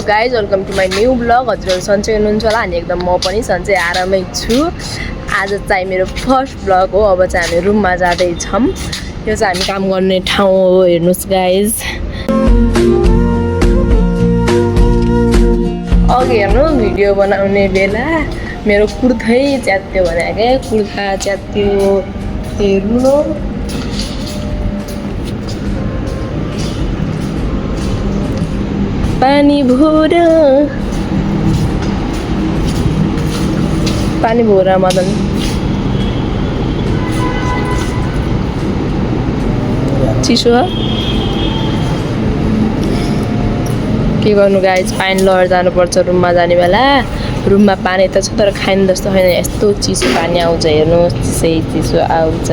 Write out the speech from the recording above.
guys welcome to my new blog हजुरहरू सन्चै हुनुहुन्छ होला अनि एकदम म पनि सन्चै आरामै छु आज चाहिँ मेरो फर्स्ट ब्लग हो अब चाहिँ हामी रुममा जाँदैछौँ यो चाहिँ हामी काम गर्ने ठाउँ हो हेर्नुहोस् गाइज अघि हेर्नु भिडियो बनाउने बेला मेरो कुर्तै च्यात्यो भने क्या कुर्ता च्यात्यो हेर्नु पानी भोरा मदन चिसो के गर्नु गाइज पानी लहर जानुपर्छ रुममा जाने बेला रुममा पानी त छ तर खाइन जस्तो छैन यस्तो चिसो पानी आउँछ हेर्नुहोस् चिसै चिसो आउँछ